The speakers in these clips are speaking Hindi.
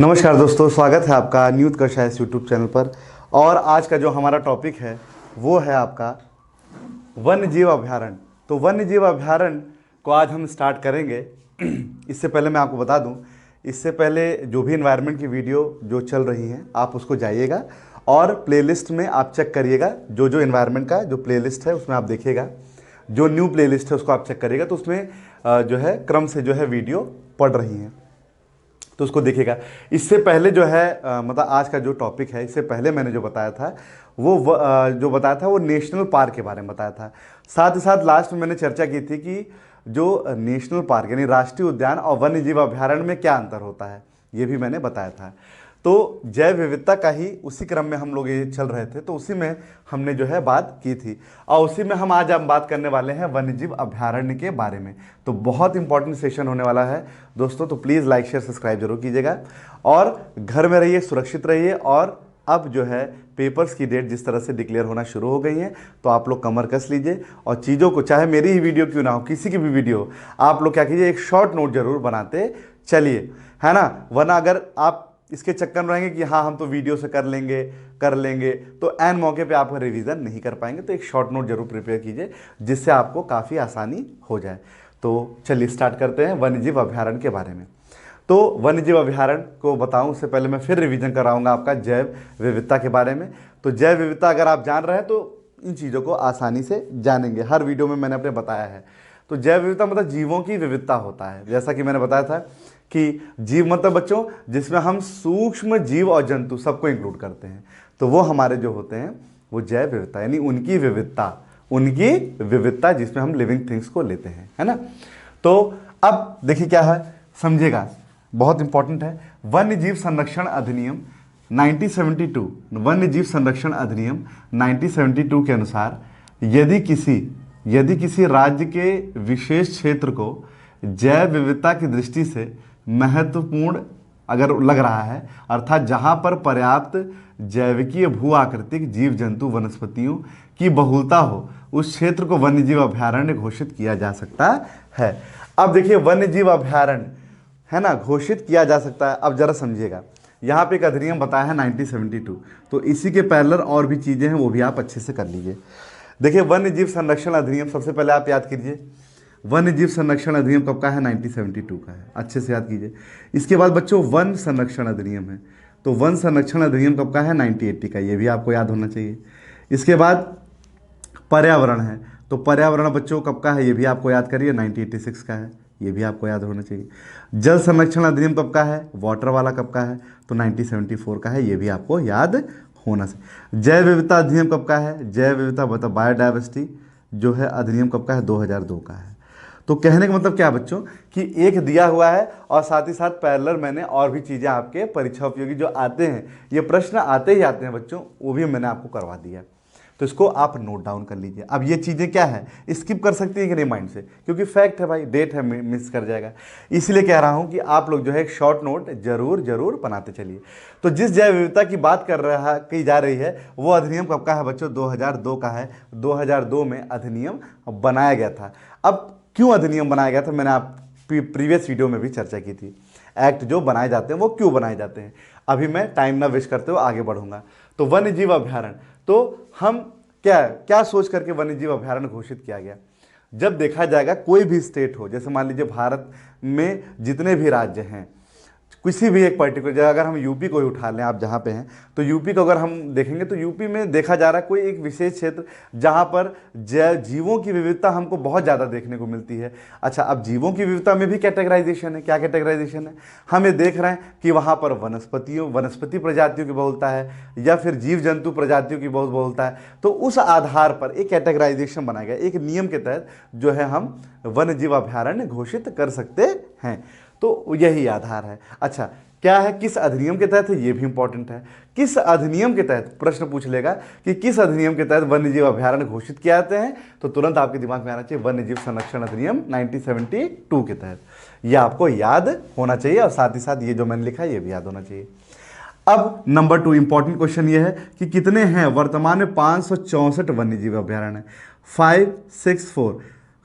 नमस्कार दोस्तों, स्वागत है आपका न्यू उत्कर्ष इस यूट्यूब चैनल पर। और आज का जो हमारा टॉपिक है वो है आपका वन्य जीव अभयारण्य। तो वन्य जीव अभयारण्य को आज हम स्टार्ट करेंगे। इससे पहले मैं आपको बता दूं, इससे पहले जो भी एनवायरनमेंट की वीडियो जो चल रही हैं आप उसको जाइएगा और प्लेलिस्ट में आप चेक करिएगा। जो जो एनवायरनमेंट का जो प्लेलिस्ट है उसमें आप देखिएगा, जो न्यू प्लेलिस्ट है उसको आप चेक करिएगा, तो उसमें जो है क्रम से जो है वीडियो पढ़ रही हैं तो उसको देखिएगा। इससे पहले जो है मतलब आज का जो टॉपिक है, इससे पहले मैंने जो बताया था जो बताया था वो नेशनल पार्क के बारे में बताया था। साथ ही साथ लास्ट में मैंने चर्चा की थी कि जो नेशनल पार्क यानी राष्ट्रीय उद्यान और वन्य जीव अभयारण्य में क्या अंतर होता है, ये भी मैंने बताया था। तो जैव विविधता का ही उसी क्रम में हम लोग ये चल रहे थे, तो उसी में हमने जो है बात की थी और उसी में हम आज बात करने वाले हैं वन्यजीव अभयारण्य के बारे में। तो बहुत इंपॉर्टेंट सेशन होने वाला है दोस्तों, तो प्लीज़ लाइक शेयर सब्सक्राइब जरूर कीजिएगा और घर में रहिए, सुरक्षित रहिए। और अब जो है पेपर्स की डेट जिस तरह से डिक्लेयर होना शुरू हो गई है, तो आप लोग कमर कस लीजिए और चीज़ों को, चाहे मेरी ही वीडियो क्यों ना हो, किसी की भी वीडियो, आप लोग क्या कीजिए, एक शॉर्ट नोट जरूर बनाते चलिए, है ना। वरना अगर आप इसके चक्कर में रहेंगे कि हाँ हम तो वीडियो से कर लेंगे तो एन मौके पे आप रिवीजन नहीं कर पाएंगे। तो एक शॉर्ट नोट जरूर प्रिपेयर कीजिए जिससे आपको काफ़ी आसानी हो जाए। तो चलिए स्टार्ट करते हैं वन्यजीव अभयारण्य के बारे में। तो वन्यजीव अभयारण्य को बताऊं उससे पहले मैं फिर रिवीजन कराऊंगा आपका जैव विविधता के बारे में। तो जैव विविधता अगर आप जान रहे हैं तो इन चीज़ों को आसानी से जानेंगे, हर वीडियो में मैंने अपने बताया है। तो जैव विविधता मतलब जीवों की विविधता होता है, जैसा कि मैंने बताया था कि जीव मतलब बच्चों जिसमें हम सूक्ष्म जीव और जंतु सबको इंक्लूड करते हैं, तो वो हमारे जो होते हैं वो जैव विविधता यानी उनकी विविधता जिसमें हम लिविंग थिंग्स को लेते हैं, है ना। तो अब देखिए क्या है, समझिएगा, बहुत इंपॉर्टेंट है। वन्य जीव संरक्षण अधिनियम 1972, वन्य जीव संरक्षण अधिनियम 1972 के अनुसार यदि किसी राज्य के विशेष क्षेत्र को जैव विविधता की दृष्टि से महत्वपूर्ण अगर लग रहा है, अर्थात जहां पर पर्याप्त जैविकीय भू आकृतिक जीव जंतु वनस्पतियों की बहुलता हो, उस क्षेत्र को वन्यजीव अभयारण्य घोषित किया जा सकता है। अब देखिए वन्यजीव अभयारण्य है ना, घोषित किया जा सकता है। अब जरा समझिएगा, यहाँ पे एक अधिनियम बताया है 1972, तो इसी के पैरेलल और भी चीजें हैं वो भी आप अच्छे से कर लीजिए। देखिए वन्यजीव संरक्षण अधिनियम सबसे पहले आप याद कीजिए, वन्य जीव संरक्षण अधिनियम कब का है, 1972 का है, अच्छे से याद कीजिए। इसके बाद बच्चों वन संरक्षण अधिनियम है, तो वन संरक्षण अधिनियम कब का है, 1980 का, ये भी आपको याद होना चाहिए। इसके बाद पर्यावरण है, तो पर्यावरण बच्चों कब का है, ये भी आपको याद करिए, 1986 का है, ये भी आपको याद होना चाहिए। जल संरक्षण अधिनियम कब का है, वाटर वाला कब का है, तो 1974 का है, ये भी आपको याद होना चाहिए। जैव विविधता अधिनियम कब का है, जैव विविधता मतलब बायोडाइवर्सिटी जो है अधिनियम कब का है, 2002 का है। तो कहने का मतलब क्या है बच्चों कि एक दिया हुआ है और साथ ही साथ पैरेलल मैंने और भी चीज़ें आपके परीक्षा उपयोगी जो आते हैं, ये प्रश्न आते ही आते हैं बच्चों, वो भी मैंने आपको करवा दिया। तो इसको आप नोट डाउन कर लीजिए। अब ये चीज़ें क्या है, स्किप कर सकती है कि नहीं माइंड से, क्योंकि फैक्ट है भाई, डेट है, मिस कर जाएगा। इसलिए कह रहा हूँ कि आप लोग जो है एक शॉर्ट नोट जरूर बनाते चलिए। तो जिस जैव विविधता की बात की जा रही है वो अधिनियम कब का है बच्चों, 2002 का है। 2002 में अधिनियम बनाया गया था। अब क्यों अधिनियम बनाया गया था, मैंने आप प्रीवियस वीडियो में भी चर्चा की थी। एक्ट जो बनाए जाते हैं वो क्यों बनाए जाते हैं, अभी मैं टाइम ना वेस्ट करते हुए आगे बढ़ूंगा। तो वन्यजीव अभयारण्य, तो हम क्या सोच करके वन्यजीव अभयारण्य घोषित किया गया, जब देखा जाएगा कोई भी स्टेट हो, जैसे मान लीजिए भारत में जितने भी राज्य हैं, किसी भी एक पर्टिकुलर जगह, अगर हम यूपी को ही उठा लें, आप जहाँ पे हैं, तो यूपी को अगर हम देखेंगे तो यूपी में देखा जा रहा है कोई एक विशेष क्षेत्र जहाँ पर जीवों की विविधता हमको बहुत ज़्यादा देखने को मिलती है। अच्छा, अब जीवों की विविधता में भी कैटेगराइजेशन है, क्या कैटेगराइजेशन है, हम ये देख रहे हैं कि वहाँ पर वनस्पति प्रजातियों की बहुलता है या फिर जीव जंतु प्रजातियों की बहुत बहुलता है। तो उस आधार पर एक कैटेगराइजेशन बनाया गया, एक नियम के तहत जो है हम वन्यजीव अभयारण्य घोषित कर सकते हैं। तो यही आधार है। अच्छा, क्या है, किस अधिनियम के तहत है, ये भी इंपॉर्टेंट है। किस अधिनियम के तहत प्रश्न पूछ लेगा कि किस अधिनियम के तहत वन्यजीव अभयारण्य घोषित किए जाते हैं, तो तुरंत आपके दिमाग में आना चाहिए वन्यजीव संरक्षण अधिनियम 1972 के तहत। यह आपको याद होना चाहिए और साथ ही साथ ये जो मैंने लिखा है ये भी याद होना चाहिए। अब नंबर 2 इंपॉर्टेंट क्वेश्चन ये है कि कितने हैं, वर्तमान में 564 वन्यजीव अभयारण्य, 5 6 4।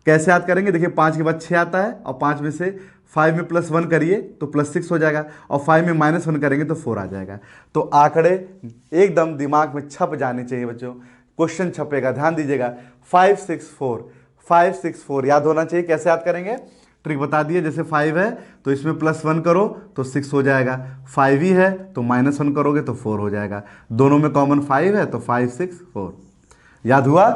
कैसे याद करेंगे, देखिए 5 के बाद 6 आता है और 5 में से 5 में +1 करिए तो +6 हो जाएगा, और 5 में -1 करेंगे तो 4 आ जाएगा। तो आंकड़े एकदम दिमाग में छप जाने चाहिए बच्चों। क्वेश्चन छपेगा, ध्यान दीजिएगा। 564 याद होना चाहिए। कैसे याद करेंगे? ट्रिक बता दिए। जैसे 5 है तो इसमें +1 करो तो 6 हो जाएगा, 5 ही है तो -1 करोगे तो 4 हो जाएगा। दोनों में कॉमन 5 है तो 5 6 4। याद हुआ?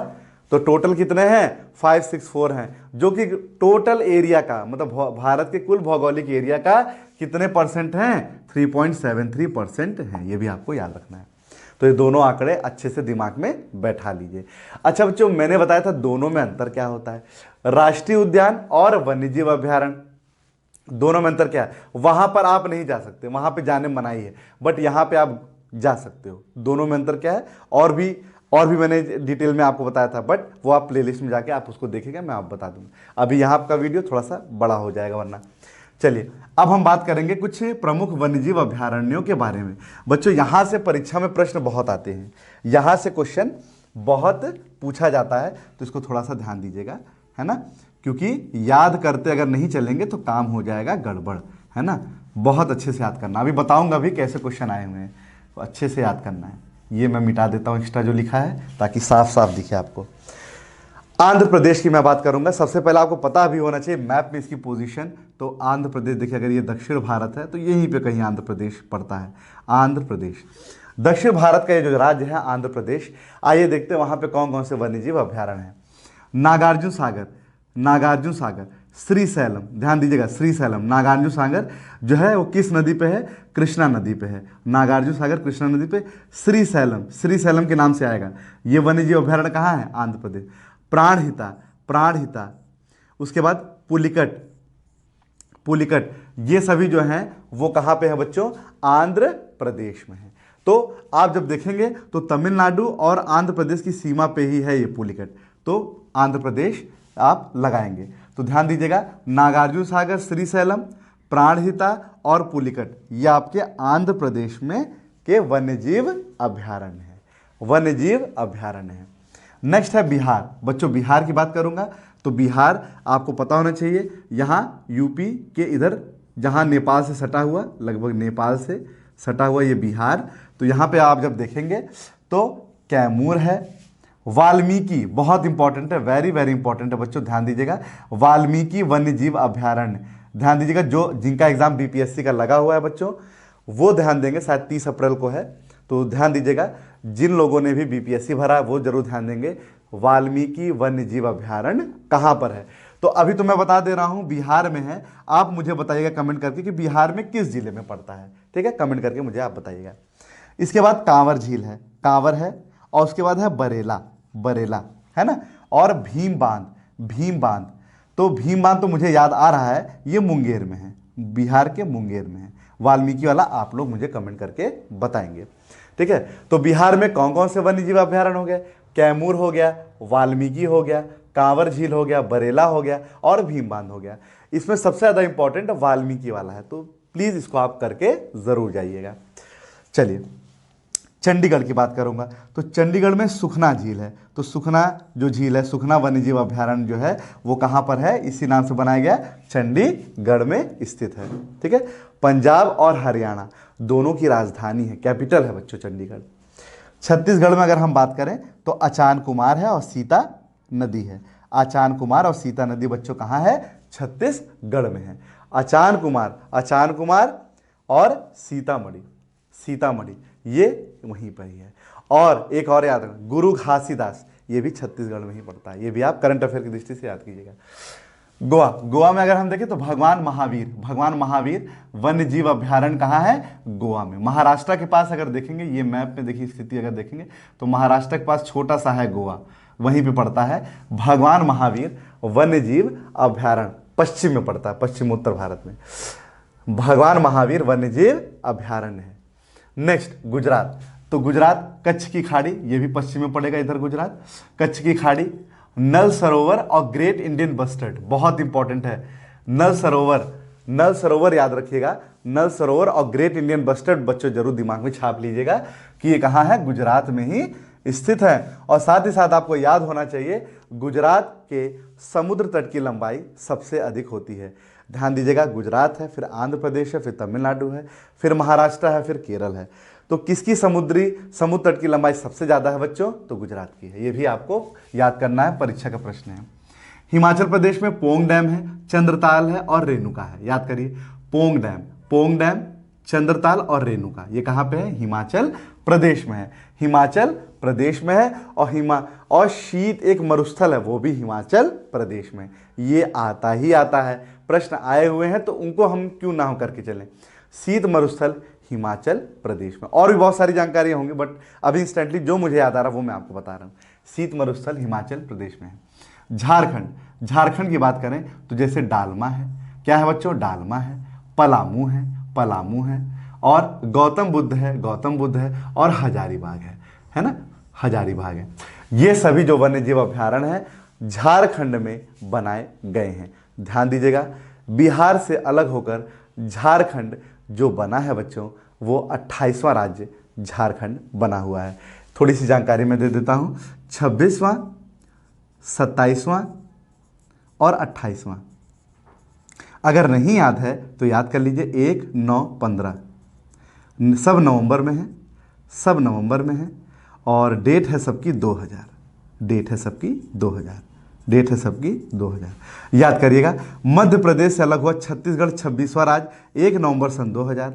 तो टोटल कितने हैं? 564 हैं, जो कि टोटल एरिया का मतलब भारत के कुल भौगोलिक एरिया का कितने % हैं? 3.73% हैं। ये भी आपको याद रखना है। तो ये दोनों आंकड़े अच्छे से दिमाग में बैठा लीजिए। अच्छा बच्चों, मैंने बताया था दोनों में अंतर क्या होता है। राष्ट्रीय उद्यान और वन्यजीव अभ्यारण्य, दोनों में अंतर क्या है? वहां पर आप नहीं जा सकते, वहां पे जाने मनाही है, बट यहां पे आप जा सकते हो। दोनों में अंतर क्या है? और भी मैंने डिटेल में आपको बताया था, बट वो आप प्लेलिस्ट में जाके आप उसको देखेंगे, मैं आप बता दूंगा। अभी यहाँ आपका वीडियो थोड़ा सा बड़ा हो जाएगा वरना। चलिए अब हम बात करेंगे कुछ प्रमुख वन्यजीव अभयारण्यों के बारे में। बच्चों यहाँ से परीक्षा में प्रश्न बहुत आते हैं, यहाँ से क्वेश्चन बहुत पूछा जाता है, तो इसको थोड़ा सा ध्यान दीजिएगा, है ना, क्योंकि याद करते अगर नहीं चलेंगे तो काम हो जाएगा गड़बड़, है ना। बहुत अच्छे से याद करना, अभी बताऊंगा भी कैसे क्वेश्चन आए हुए हैं, तो अच्छे से याद करना है। ये मैं मिटा देता हूँ एक्स्ट्रा जो लिखा है, ताकि साफ साफ दिखे आपको। आंध्र प्रदेश की मैं बात करूंगा। सबसे पहले आपको पता भी होना चाहिए मैप में इसकी पोजीशन। तो आंध्र प्रदेश, देखिए अगर ये दक्षिण भारत है तो यहीं पे कहीं आंध्र प्रदेश पड़ता है। आंध्र प्रदेश दक्षिण भारत का ये जो राज्य है आंध्र प्रदेश। आइए देखते हैं वहां पे कौन कौन से वन्यजीव अभ्यारण्य हैं। नागार्जुन सागर, श्रीशैलम, ध्यान दीजिएगा, श्रीशैलम, नागार्जुन सागर जो है वो किस नदी पे है? कृष्णा नदी पे है। नागार्जुन सागर कृष्णा नदी पे। श्रीशैलम के नाम से आएगा। ये वन्यजीव अभ्यारण्य कहाँ है? आंध्र प्रदेश। प्राणहिता, उसके बाद पुलिकट, ये सभी जो हैं वो कहाँ पे है बच्चों? आंध्र प्रदेश में है। तो आप जब देखेंगे तो तमिलनाडु और आंध्र प्रदेश की सीमा पे ही है ये पुलिकट, तो आंध्र प्रदेश आप लगाएंगे। तो ध्यान दीजिएगा, नागार्जुन सागर, श्रीशैलम, प्राणहिता और पुलिकट, ये आपके आंध्र प्रदेश में के वन्यजीव अभ्यारण्य है। नेक्स्ट है बिहार। बच्चों बिहार की बात करूंगा तो बिहार आपको पता होना चाहिए, यहाँ यूपी के इधर जहाँ नेपाल से सटा हुआ, लगभग नेपाल से सटा हुआ ये बिहार। तो यहाँ पे आप जब देखेंगे तो कैमूर है। वाल्मीकि बहुत इंपॉर्टेंट है, वेरी वेरी इंपॉर्टेंट है बच्चों, ध्यान दीजिएगा। वाल्मीकि वन्यजीव अभ्यारण्य, ध्यान दीजिएगा, जो जिनका एग्जाम बीपीएससी का लगा हुआ है बच्चों वो ध्यान देंगे, शायद 30 अप्रैल को है, तो ध्यान दीजिएगा। जिन लोगों ने भी बीपीएससी भरा वो जरूर ध्यान देंगे, वाल्मीकि वन्यजीव अभ्यारण्य कहाँ पर है। तो अभी तो मैं बता दे रहा हूँ बिहार में है, आप मुझे बताइएगा कमेंट करके कि बिहार में किस जिले में पड़ता है, ठीक है, कमेंट करके मुझे आप बताइएगा। इसके बाद कांवर झील है, और उसके बाद है बरेला, है ना, और भीम बांध। तो भीम बांध तो मुझे याद आ रहा है ये मुंगेर में है, बिहार के मुंगेर में है। वाल्मीकि वाला आप लोग मुझे कमेंट करके बताएंगे, ठीक है। तो बिहार में कौन कौन से वन्यजीव अभ्यारण्य हो गए? कैमूर हो गया, वाल्मीकि हो गया, कांवर झील हो गया, बरेला हो गया और भीम बांध हो गया। इसमें सबसे ज़्यादा इंपॉर्टेंट वाल्मीकि वाला है, तो प्लीज़ इसको आप करके ज़रूर जाइएगा। चलिए चंडीगढ़ की बात करूंगा तो चंडीगढ़ में सुखना झील है। तो सुखना जो झील है, सुखना वन्यजीव अभ्यारण्य जो है वो कहाँ पर है? इसी नाम से बनाया गया, चंडीगढ़ में स्थित है, ठीक है। पंजाब और हरियाणा दोनों की राजधानी है, कैपिटल है बच्चों चंडीगढ़। छत्तीसगढ़ में अगर हम बात करें तो अचान कुमार है और सीता नदी है। अचान कुमार और सीता नदी बच्चों कहाँ है? छत्तीसगढ़ में है। अचान कुमार और सीतामढ़ी ये वहीं पर ही है। और एक और याद रखना, गुरु घासीदास, ये भी छत्तीसगढ़ में ही पड़ता है। ये भी आप करंट अफेयर की दृष्टि से याद कीजिएगा। गोवा में अगर हम देखें तो भगवान महावीर वन्यजीव अभ्यारण्य कहाँ है? गोवा में। महाराष्ट्र के पास अगर देखेंगे, ये मैप में देखिए स्थिति अगर देखेंगे तो महाराष्ट्र के पास छोटा सा है गोवा, वहीं पे पड़ता है भगवान महावीर वन्यजीव अभ्यारण्य, पश्चिम में पड़ता है, पश्चिम उत्तर भारत में भगवान महावीर वन्यजीव अभ्यारण्य है। नेक्स्ट गुजरात, तो गुजरात कच्छ की खाड़ी, ये भी पश्चिम में पड़ेगा इधर गुजरात, कच्छ की खाड़ी, नल सरोवर और ग्रेट इंडियन बस्टर्ड, बहुत इंपॉर्टेंट है। नल सरोवर याद रखिएगा, नल सरोवर और ग्रेट इंडियन बस्टर्ड बच्चों जरूर दिमाग में छाप लीजिएगा कि ये कहाँ है? गुजरात में ही स्थित है। और साथ ही साथ आपको याद होना चाहिए गुजरात के समुद्र तट की लंबाई सबसे अधिक होती है। ध्यान दीजिएगा, गुजरात है, फिर आंध्र प्रदेश है, फिर तमिलनाडु है, फिर महाराष्ट्र है, फिर केरल है। तो किसकी समुद्र तट की लंबाई सबसे ज़्यादा है बच्चों? तो गुजरात की है। ये भी आपको याद करना है, परीक्षा का प्रश्न है। हिमाचल प्रदेश में पोंग डैम है, चंद्रताल है और रेणुका है। याद करिए, पोंग डैम, चंद्रताल और रेणुका, ये कहाँ पे है? हिमाचल प्रदेश में है। हिमाचल प्रदेश में है। और शीत एक मरुस्थल है, वो भी हिमाचल प्रदेश में। ये आता ही आता है, प्रश्न आए हुए हैं तो उनको हम क्यों ना हो करके चलें। शीत मरुस्थल हिमाचल प्रदेश में। और भी बहुत सारी जानकारियां होंगी, बट अभी इंस्टेंटली जो मुझे याद आ रहा है वो मैं आपको बता रहा हूँ। शीत मरुस्थल हिमाचल प्रदेश में है। झारखंड की बात करें तो जैसे डालमा है, क्या है बच्चों? डालमा है। पलामू है और गौतम बुद्ध है और हजारीबाग है ना, हजारीबाग है। ये सभी जो वन्य जीव अभ्यारण्य है झारखंड में बनाए गए हैं। ध्यान दीजिएगा, बिहार से अलग होकर झारखंड जो बना है बच्चों, वो 28वां राज्य झारखंड बना हुआ है। थोड़ी सी जानकारी मैं दे देता हूँ। 26वां, 27वां और 28वां। अगर नहीं याद है तो याद कर लीजिए, 1, 9, 15 सब नवंबर में है और डेट है सबकी 2000। डेट है सबकी 2000। याद करिएगा, मध्य प्रदेश से अलग हुआ छत्तीसगढ़ 26वां राज्य 1 नवंबर सन 2000।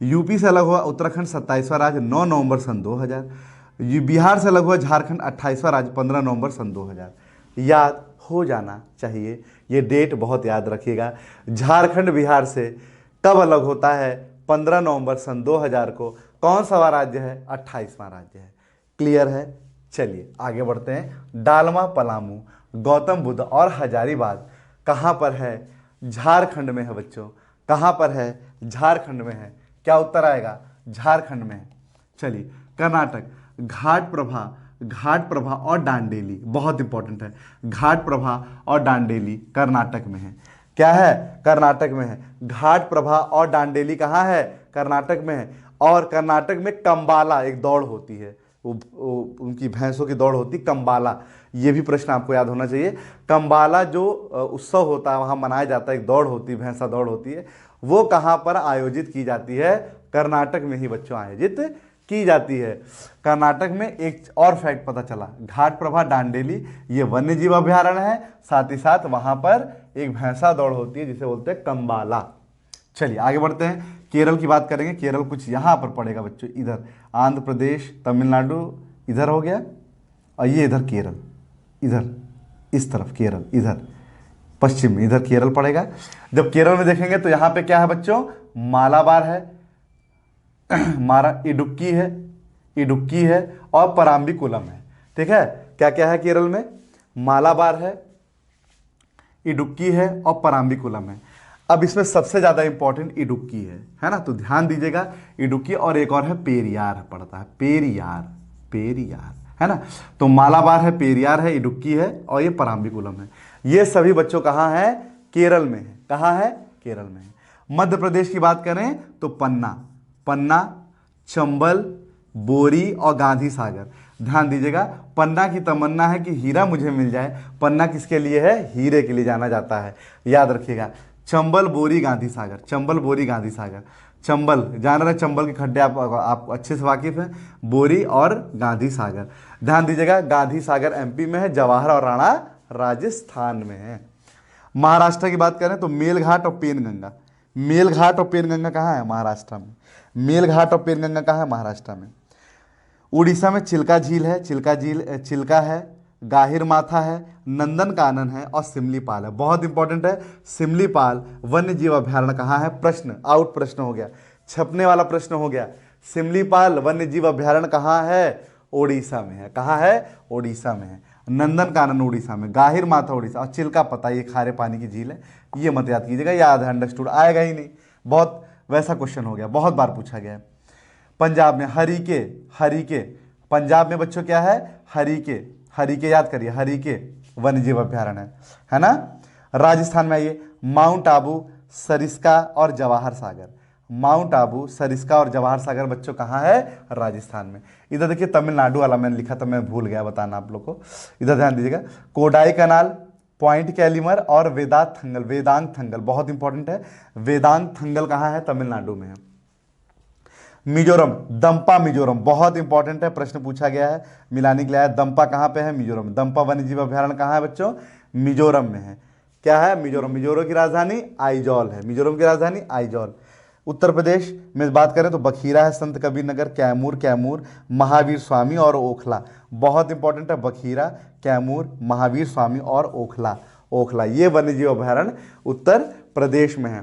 यूपी से अलग हुआ उत्तराखंड 27वां राज्य 9 नवंबर सन 2000। बिहार से अलग हुआ झारखंड 28वां राज्य 15 नवंबर सन 2000। याद हो जाना चाहिए, ये डेट बहुत याद रखिएगा। झारखंड बिहार से कब अलग होता है? 15 नवंबर सन 2000 को। कौन सा राज्य है? 28वां राज्य है। क्लियर है? चलिए आगे बढ़ते हैं। डालमा, पलामू, गौतम बुद्ध और हजारीबाग कहाँ पर है? झारखंड में है बच्चों। कहाँ पर है? झारखंड में है। क्या उत्तर आएगा? झारखंड में है। चलिए, कर्नाटक, घाट प्रभा और डांडेली, बहुत इंपॉर्टेंट है। घाट प्रभा और डांडेली कर्नाटक में है। क्या है? कर्नाटक में है। घाट प्रभा और डांडेली कहाँ है? कर्नाटक में है। और कर्नाटक में कंबाला एक दौड़ होती है, उनकी भैंसों की दौड़ होती, कंबाला। ये भी प्रश्न आपको याद होना चाहिए। कंबाला जो उत्सव होता है वहाँ मनाया जाता है, एक दौड़ होती है, भैंसा दौड़ होती है, वो कहाँ पर आयोजित की जाती है? कर्नाटक में ही बच्चों आयोजित की जाती है। कर्नाटक में एक और फैक्ट पता चला, घाट प्रभा डांडेली ये वन्य जीव अभ्यारण्य है, साथ ही साथ वहां पर एक भैंसा दौड़ होती है जिसे बोलते हैं कंबाला। चलिए आगे बढ़ते हैं। केरल की बात करेंगे। केरल कुछ यहाँ पर पड़ेगा बच्चों, इधर आंध्र प्रदेश, तमिलनाडु इधर हो गया, और ये इधर केरल, इधर इस तरफ केरल, इधर पश्चिम में इधर केरल पड़ेगा। जब केरल में देखेंगे तो यहाँ पे क्या है बच्चों? मालाबार है, इडुक्की है और पराम्बिकुलम है। ठीक है, क्या क्या है केरल में? मालाबार है, इडुक्की है और पराम्बिकुलम है। अब इसमें सबसे ज्यादा इंपॉर्टेंट इडुक्की है ना, तो ध्यान दीजिएगा। इडुक्की और एक और है पेरियार पड़ता है, पेरियार है ना। तो मालाबार है, पेरियार है, इडुक्की है और ये पराम्बिकुलम है। ये सभी बच्चों कहाँ है? केरल में है। कहाँ है? केरल में है। मध्य प्रदेश की बात करें तो पन्ना, चंबल, बोरी और गांधी सागर। ध्यान दीजिएगा, पन्ना की तमन्ना है कि हीरा मुझे मिल जाए। पन्ना किसके लिए है? हीरे के लिए जाना जाता है, याद रखिएगा। चंबल, बोरी, गांधी सागर, चंबल, बोरी, गांधी सागर। चंबल जान रहे, चंबल के खड्डे आप अच्छे से वाकिफ हैं। बोरी और गांधी सागर। ध्यान दीजिएगा, गांधी सागर एमपी में है, जवाहर और राणा राजस्थान में है। महाराष्ट्र की बात करें तो मेलघाट और पेनगंगा। मेलघाट और पेनगंगा कहाँ है? महाराष्ट्र में। मेलघाट और पेनगंगा कहाँ है? महाराष्ट्र में। उड़ीसा में चिल्का झील है, चिल्का है, गाहिर माथा है, नंदन कानन है और सिमलीपाल है। बहुत इंपॉर्टेंट है, सिमलीपाल वन्य जीव अभ्यारण्य कहाँ है? प्रश्न आउट, प्रश्न हो गया, छपने वाला प्रश्न हो गया। सिमलीपाल वन्य जीव अभ्यारण्य कहाँ है? ओडिशा में है। कहाँ है? ओडिशा में है। नंदन कानन उड़ीसा में, गाहिर माथा उड़ीसा और चिल्का पता ये खारे पानी की झील है। ये मत याद कीजिएगा, याद है, अंडरस्टूड आएगा ही नहीं, बहुत वैसा क्वेश्चन हो गया, बहुत बार पूछा गया है। पंजाब में हरिके, पंजाब में बच्चों क्या है? हरिके याद करिए, हरिके वन्य जीव अभ्यारण्य है ना। राजस्थान में आइए, माउंट आबू, सरिस्का और जवाहर सागर। माउंट आबू, सरिस्का और जवाहर सागर बच्चों कहाँ है? राजस्थान में। इधर देखिए तमिलनाडु वाला मैंने लिखा था, मैं भूल गया बताना आप लोग को, इधर ध्यान दीजिएगा। कोडाई कनाल, पॉइंट कैलिमर और वेदांत थंगल। वेदांत थंगल बहुत इंपॉर्टेंट है। वेदांत थंगल कहाँ है? तमिलनाडु में है। मिजोरम, दंपा मिजोरम बहुत इंपॉर्टेंट है, प्रश्न पूछा गया है, मिलाने के लिए आया। दंपा कहाँ पे है? मिजोरम। दंपा वन्यजीव अभयारण्य कहाँ है बच्चों? मिजोरम में है। क्या है? मिजोरम। मिजोरम की राजधानी आइजॉल है। मिजोरम की राजधानी आइजॉल। उत्तर प्रदेश में बात करें तो बखीरा है, संत कबीर नगर, कैमूर, कैमूर, महावीर स्वामी और ओखला। बहुत इंपॉर्टेंट है, बखीरा, कैमूर, महावीर स्वामी और ओखला। ओखला ये वन्यजीव अभयारण्य उत्तर प्रदेश में है।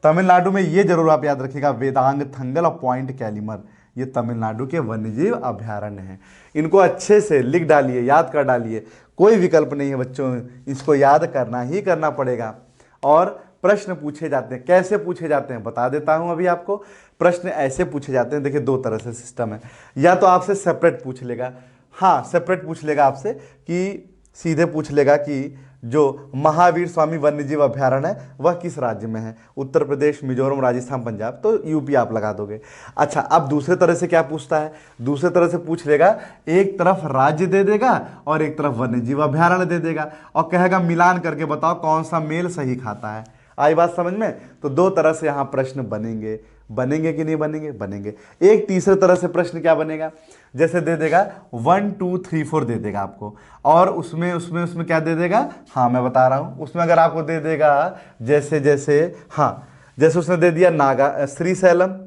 तमिलनाडु में ये जरूर आप याद रखिएगा, वेदांग थंगल और पॉइंट कैलिमर, ये तमिलनाडु के वन्यजीव अभयारण्य हैं। इनको अच्छे से लिख डालिए, याद कर डालिए, कोई विकल्प नहीं है बच्चों, इसको याद करना ही करना पड़ेगा। और प्रश्न पूछे जाते हैं, कैसे पूछे जाते हैं बता देता हूं अभी आपको। प्रश्न ऐसे पूछे जाते हैं, देखिए 2 तरह से सिस्टम है। या तो आपसे सेपरेट पूछ लेगा, हाँ सेपरेट पूछ लेगा आपसे, कि सीधे पूछ लेगा कि जो महावीर स्वामी वन्यजीव अभयारण्य है वह किस राज्य में है? उत्तर प्रदेश, मिजोरम, राजस्थान, पंजाब, तो यूपी आप लगा दोगे। अच्छा, अब दूसरे तरह से क्या पूछता है? दूसरे तरह से पूछ लेगा, एक तरफ राज्य दे देगा और एक तरफ वन्यजीव अभयारण्य दे देगा और कहेगा मिलान करके बताओ कौन सा मेल सही खाता है। आई बात समझ में? तो 2 तरह से यहाँ प्रश्न बनेंगे। बनेंगे कि नहीं बनेंगे? बनेंगे। एक तीसरे तरह से प्रश्न क्या बनेगा? जैसे दे देगा 1 2 3 4 दे देगा आपको, और उसमें क्या दे देगा? हाँ मैं बता रहा हूँ, उसमें अगर आपको दे देगा जैसे हाँ, जैसे उसने दे दिया श्रीशैलम,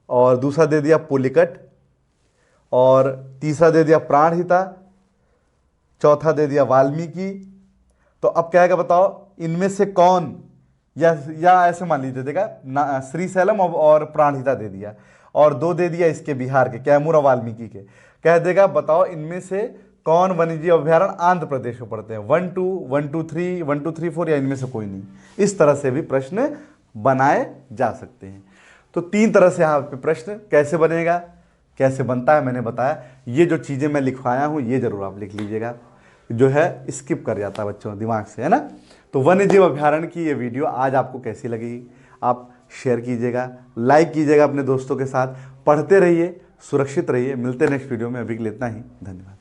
और दूसरा दे दिया पुलिकट, और तीसरा दे दिया प्राणहिता, चौथा दे दिया वाल्मीकि, तो अब क्या है बताओ इनमें से कौन, या ऐसे मान लीजिए देगा श्रीशैलम और प्राणहिता दे दिया, और 2 दे दिया इसके बिहार के, कैमूर और वाल्मीकि के। कह देगा बताओ इनमें से कौन वन्यजीव अभयारण्य आंध्र प्रदेश में पड़ते हैं? 1 2 1 2 3 1 2 3 4, या इनमें से कोई नहीं। इस तरह से भी प्रश्न बनाए जा सकते हैं। तो 3 तरह से यहाँ पे प्रश्न कैसे बनेगा, कैसे बनता है मैंने बताया। ये जो चीज़ें मैं लिखवाया हूँ ये जरूर आप लिख लीजिएगा, जो है स्किप कर जाता है बच्चों दिमाग से, है ना। तो वन्यजीव अभयारण्य की ये वीडियो आज आपको कैसी लगी आप शेयर कीजिएगा, लाइक कीजिएगा अपने दोस्तों के साथ। पढ़ते रहिए, सुरक्षित रहिए। मिलते हैं नेक्स्ट वीडियो में, अभी के लिए इतना ही, धन्यवाद।